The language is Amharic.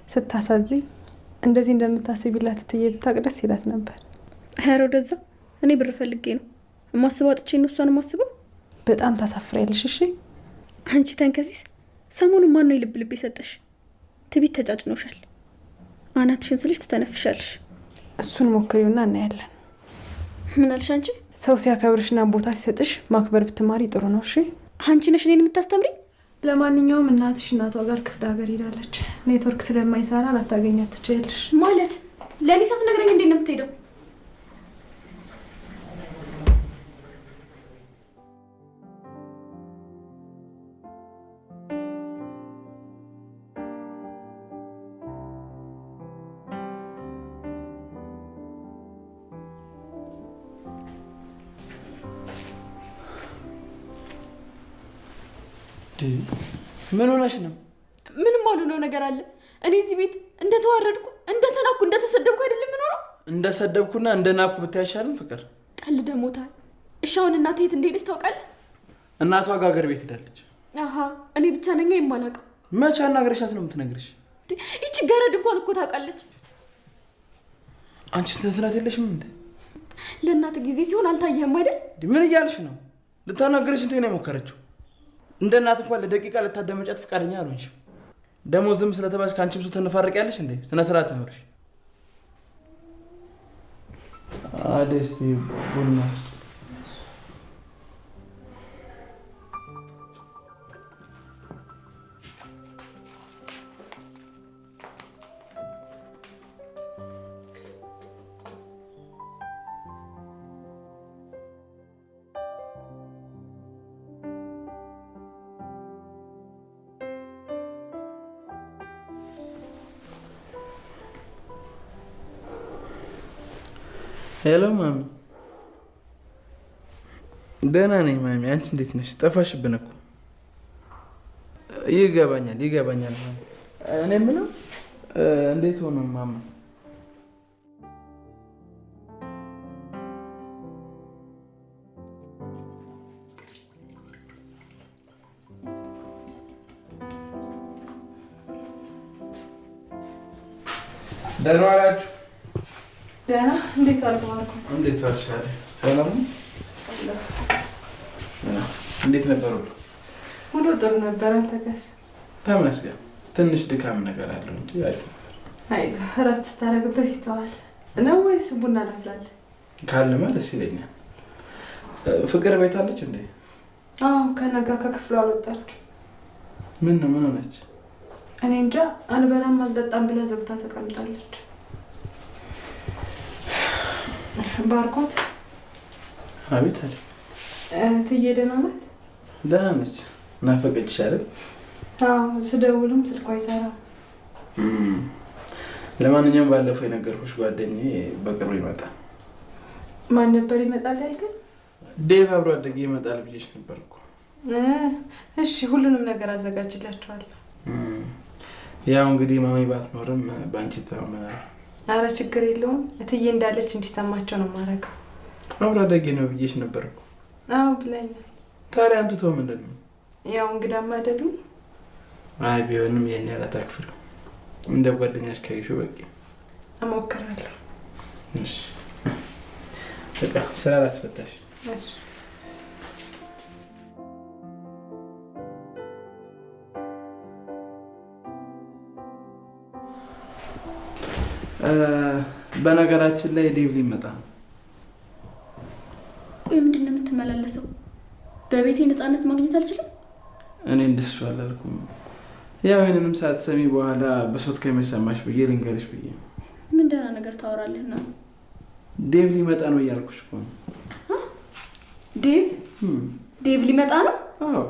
ስታሳዝኝ እንደዚህ እንደምታስቢላት ትዬ ብታውቅ ደስ ይላት ነበር። ኧረ ወደዛ እኔ ብር ፈልጌ ነው የማስበው አጥቼ ነው እሷን የማስበው። በጣም ታሳፍሪያለሽ። እሺ አንቺ ተንከሲስ ሰሞኑን ማን ነው የልብ ልብ የሰጠሽ? ትቢት ተጫጭኖሻል። አናትሽን ስልሽ ትተነፍሻለሽ። እሱን ሞክሪውና እናያለን። ምን አልሽ አንቺ? ሰው ሲያከብርሽና ቦታ ሲሰጥሽ ማክበር ብትማሪ ጥሩ ነው። እሺ አንቺ ነሽ እኔን የምታስተምሪኝ? ለማንኛውም እናትሽ እናቷ ጋር ክፍለ ሀገር ሄዳለች። ኔትወርክ ስለማይሰራ ላታገኛት ትችያለሽ። ማለት ለኔ ሳትነግረኝ እንዴት ነው የምትሄደው? ምን ሆነሽ ነው? ምንም አልሆነው ነገር አለ። እኔ እዚህ ቤት እንደተዋረድኩ እንደተናኩ እንደተሰደብኩ አይደለም የምኖረው። እንደሰደብኩና እንደናኩ ብታይሻልም ፍቅር ቀልድ ሞታል። እሺ አሁን እናቴ የት እንደሄደች ታውቃለህ? እናቷ ጋር ሀገር ቤት ሄዳለች። አሃ እኔ ብቻ ነኝ የማላውቀው። መቼ አናግረሻት ነው የምትነግርሽ? ይቺ ገረድ እንኳን እኮ ታውቃለች። አንቺ ትዝናት የለሽም እንዴ? ለእናት ጊዜ ሲሆን አልታየህም አይደል? ምን እያልሽ ነው? ልታናግረሽ እንዴ ነው የሞከረችው? እንደ እናት እንኳን ለደቂቃ ልታዳመጫት ፈቃደኛ አልሆንሽም። ደሞ ዝም ስለተባልሽ ካንቺም ሱ ተነፋርቂያለሽ እንዴ? ስነ ስርዓት ይኖርሽ። አደስቲ ቡና ሄሎ ማሚ። ደህና ነኝ ማሚ። አንቺ እንዴት ነሽ? ጠፋሽብን እኮ። ይገባኛል ማሚ። እኔ የምለው እንዴት ሆነ ማማ? ደህና ዋላችሁ? ደህና። እንዴት አልተማርኩት? እንዴት ዋልሻል? ሰላም ነው? እንዴት ነበር ሁሉ? ሁሉ ጥሩ ነበር። አንተስ? ተመስገን። ትንሽ ድካም ነገር አለው እንጂ አሪፍ ነበር። አይዞህ፣ እረፍት ስታደርግበት ይተዋል ነው ወይስ ቡና ላፍላለህ? ካለማ ደስ ይለኛል። ፍቅር ቤት አለች እንዴ? አዎ፣ ከነጋ ከክፍሉ አልወጣችም። ምን ሆነች? እኔ እንጃ። አልበላም አልጠጣም ብላ ዘግታ ተቀምጣለች። ባርኮት? አቤት አለ። ትዬ ደህና ናት? ደህና ነች። ናፈቀችሽ አይደል? አዎ፣ ስደውልም ስልኳ አይሰራም። ለማንኛውም ባለፈው የነገርኩሽ ጓደኛዬ በቅርቡ ይመጣል። ማን ነበር ይመጣል ያልከኝ? ዴቭ አብሮ አደጌ ይመጣል ብዬሽ ነበር እኮ። እሺ፣ ሁሉንም ነገር አዘጋጅላችኋለሁ። ያው እንግዲህ ማሚ ባትኖርም ባንቺ ተማመናለሁ። አረ ችግር የለውም። እትዬ እንዳለች እንዲሰማቸው ነው ማረጋው። አብሮ አደጌ ነው ብዬሽ ነበር እኮ። አዎ ብለኛል። ታዲያ አንቱ ተው ምንድን ነው? ያው እንግዳማ አይደሉም። አይ ቢሆንም የኔ አላታክፍሩ። እንደ ጓደኛሽ ካይሹ በቂ። እሞክራለሁ። እሺ በቃ ስራ ላስፈታሽ። እሺ በነገራችን ላይ ዴቭ ሊመጣ ነው። ቆይ ምንድን ነው የምትመላለሰው? በቤቴ ነፃነት ማግኘት አልችልም? እኔ እንደሱ አላልኩም። ያው ይሄንንም ሳትሰሚ በኋላ በሶት ከመሰማሽ ብዬ ልንገርሽ ብዬ። ምን ደህና ነገር ታወራለህ ነው? ዴቭ ሊመጣ ነው እያልኩሽ እኮ ነው። ዴቭ ሊመጣ ነው? አዎ